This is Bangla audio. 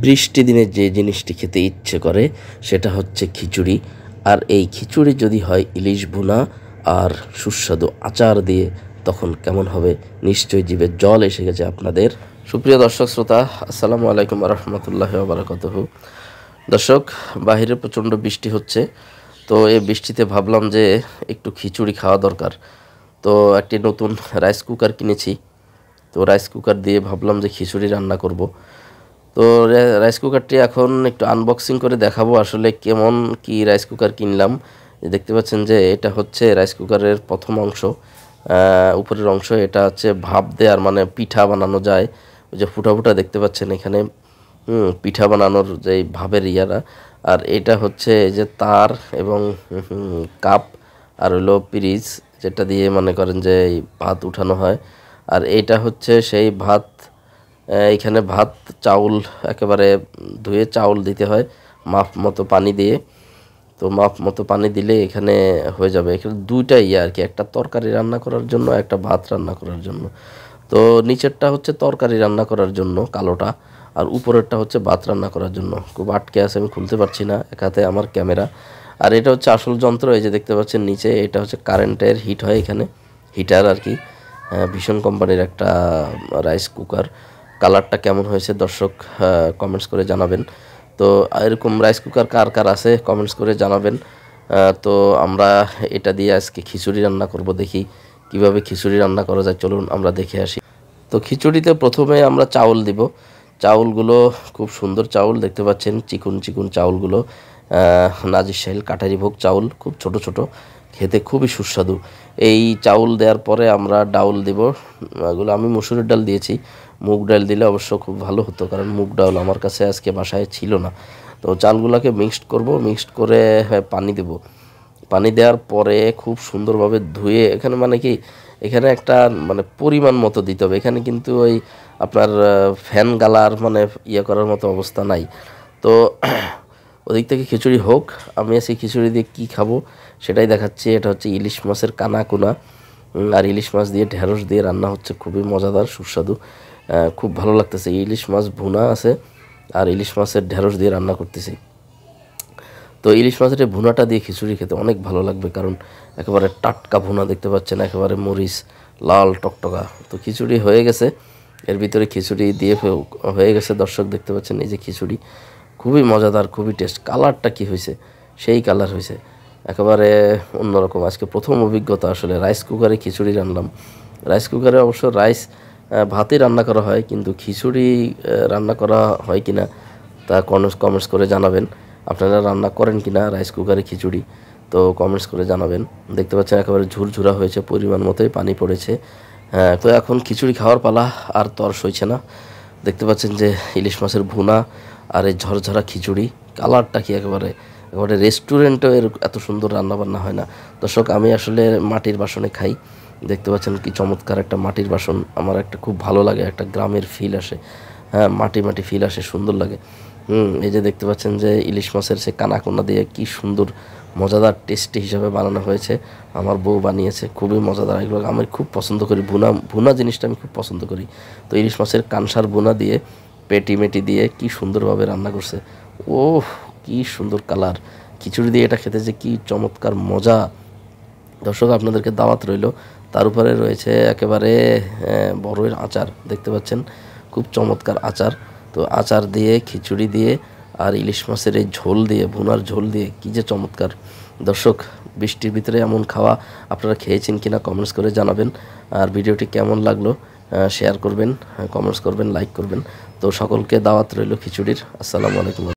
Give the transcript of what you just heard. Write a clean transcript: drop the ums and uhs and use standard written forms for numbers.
বৃষ্টি দিনে যে জিনিসটি খেতে ইচ্ছে করে সেটা হচ্ছে খিচুড়ি। আর এই খিচুড়ি যদি হয় ইলিশ ভুনা আর সুস্বাদু আচার দিয়ে, তখন কেমন হবে? নিশ্চয়ই জিভে জল এসে গেছে আপনাদের। সুপ্রিয় দর্শক শ্রোতা, আসসালামু আলাইকুম রহমতুল্লাহ বারাকাতুহু। দর্শক, বাহিরে প্রচণ্ড বৃষ্টি হচ্ছে, তো এই বৃষ্টিতে ভাবলাম যে একটু খিচুড়ি খাওয়া দরকার। তো একটি নতুন রাইস কুকার কিনেছি, তো রাইস কুকার দিয়ে ভাবলাম যে খিচুড়ি রান্না করব। তো রাইস কুকারটি এখন একটু আনবক্সিং করে দেখাবো আসলে কেমন কি রাইস কুকার কিনলাম। দেখতে পাচ্ছেন যে এটা হচ্ছে রাইস কুকারের প্রথম অংশ, উপরের অংশ। এটা হচ্ছে ভাপ দেওয়ার, মানে পিঠা বানানো যায়। ওই যে ফুটা ফুটা দেখতে পাচ্ছেন এখানে, পিঠা বানানোর যে ভাবের ইয়ারা। আর এটা হচ্ছে এই যে তার এবং কাপ, আর হলো পিরিচ, যেটা দিয়ে মনে করেন যে এই ভাত উঠানো হয়। আর এটা হচ্ছে সেই ভাত, এখানে ভাত চাউল একেবারে ধুয়ে চাউল দিতে হয় মাপ মতো পানি দিয়ে। তো মাপ মতো পানি দিলে এখানে হয়ে যাবে। এখানে দুইটা আর কি, একটা তরকারি রান্না করার জন্য, একটা ভাত রান্না করার জন্য। তো নিচেরটা হচ্ছে তরকারি রান্না করার জন্য কালোটা, আর উপরেরটা হচ্ছে ভাত রান্না করার জন্য। খুব আটকে আছে, আমি খুলতে পারছি না, এক হাতে আমার ক্যামেরা। আর এটা হচ্ছে আসল যন্ত্র, এই যে দেখতে পাচ্ছেন নিচে, এটা হচ্ছে কারেন্টের হিট হয় এখানে, হিটার আর কি। ভীষণ কোম্পানির একটা রাইস কুকার। কালারটা কেমন হয়েছে দর্শক কমেন্টস করে জানাবেন। তো এরকম রাইস কুকার কার কার আছে কমেন্টস করে জানাবেন। তো আমরা এটা দিয়ে আজকে খিচুড়ি রান্না করব, দেখি কিভাবে খিচুড়ি রান্না করা যায়, চলুন আমরা দেখে আসি। তো খিচুড়িতে প্রথমে আমরা চাউল দিব। চাউলগুলো খুব সুন্দর চাউল, দেখতে পাচ্ছেন চিকুন চিকুন চাউলগুলো, নাজির শাহিল কাটারি ভোগ চাউল, খুব ছোট ছোট, খেতে খুবই সুস্বাদু। এই চাউল দেওয়ার পরে আমরা ডাউল দিব। এগুলো আমি মসুরের ডাল দিয়েছি, মুগ ডাল দিলে অবশ্য খুব ভালো হতো, কারণ মুগ ডাল আমার কাছে আজকে বাসায় ছিল না। তো চালগুলোকে মিক্সড করব, মিক্সড করে পানি দেব। পানি দেওয়ার পরে খুব সুন্দরভাবে ধুয়ে, এখানে মানে কি, এখানে একটা মানে পরিমাণ মতো দিতে হবে। এখানে কিন্তু ওই আপনার ফ্যান গালার মানে ইয়ে করার মতো অবস্থা নাই। তো ওদিক থেকে খিচুড়ি হোক, আমি আজকে খিচুড়ি দিয়ে কী খাবো সেটাই দেখাচ্ছি। এটা হচ্ছে ইলিশ মাছের কানাকুনা, আর ইলিশ মাছ দিয়ে ঢেঁড়স দিয়ে রান্না হচ্ছে, খুবই মজাদার সুস্বাদু, খুব ভালো লাগতেছে। ইলিশ মাছ ভুনা আছে, আর ইলিশ মাছের ঢেঁড়স দিয়ে রান্না করতেছি। তো ইলিশ মাছের এই ভুনাটা দিয়ে খিচুড়ি খেতে অনেক ভালো লাগবে, কারণ একেবারে টাটকা ভুনা, দেখতে পাচ্ছেন একেবারে মরিচ লাল টকটকা। তো খিচুড়ি হয়ে গেছে, এর ভিতরে খিচুড়ি দিয়ে হয়ে গেছে দর্শক, দেখতে পাচ্ছেন এই যে খিচুড়ি, খুবই মজাদার, খুবই টেস্ট। কালারটা কি হয়েছে, সেই কালার হয়েছে, একেবারে অন্যরকম। আজকে প্রথম অভিজ্ঞতা আসলে, রাইস কুকারে খিচুড়ি রান্নাম। রাইস কুকারে অবশ্য ভাতই রান্না করা হয়, কিন্তু খিচুড়ি রান্না করা হয় কিনা তা কমেন্টস করে জানাবেন। আপনারা রান্না করেন কিনা রাইস কুকারে খিচুড়ি, তো কমেন্টস করে জানাবেন। দেখতে পাচ্ছেন একেবারে ঝুরঝুরা হয়েছে, পরিমাণ মতোই পানি পড়েছে। তো এখন খিচুড়ি খাওয়ার পালা, আর তর সইছে না। দেখতে পাচ্ছেন যে ইলিশ মাছের ভুনা আর এই ঝরঝরা খিচুড়ি, কালারটা কি, একেবারে একেবারে রেস্টুরেন্টেও এত সুন্দর রান্নাবান্না হয় না। দর্শক, আমি আসলে মাটির বাসনে খাই। দেখতে পাচ্ছেন কি চমৎকার একটা মাটির বাসন, আমার একটা খুব ভালো লাগে, একটা গ্রামের ফিল আসে, মাটি মাটি ফিল আসে, সুন্দর লাগে। এই যে দেখতে পাচ্ছেন যে ইলিশ মাছের সে কানাকোনা দিয়ে কি সুন্দর মজাদার টেস্টি হিসাবে বানানো হয়েছে, আমার বউ বানিয়েছে, খুবই মজাদার। এগুলো আমি খুব পছন্দ করি, ভুনা ভুনা জিনিসটা আমি খুব পছন্দ করি। তো ইলিশ মাছের কানসার ভুনা দিয়ে, পেটি মেটি দিয়ে কি সুন্দরভাবে রান্না করছে। ওহ, কি সুন্দর কালার! খিচুড়ি দিয়ে এটা খেতে যে কি চমৎকার মজা। দর্শক, আপনাদেরকে দাওয়াত রইল। তার উপরে রয়েছে একেবারে বড়ইয়ের আচার, দেখতে পাচ্ছেন খুব চমৎকার আচার। তো আচার দিয়ে, খিচুড়ি দিয়ে, আর ইলিশ মাছের এই ঝোল দিয়ে, ভুনার ঝোল দিয়ে, কী যে চমৎকার। দর্শক, বৃষ্টির ভিতরে এমন খাওয়া আপনারা খেয়েছেন কিনা কমেন্টস করে জানাবেন। আর ভিডিওটি কেমন লাগলো শেয়ার করবেন, কমেন্টস করবেন, লাইক করবেন। তো সকলকে দাওয়াত রইল খিচুড়ির। আসসালামু আলাইকুম।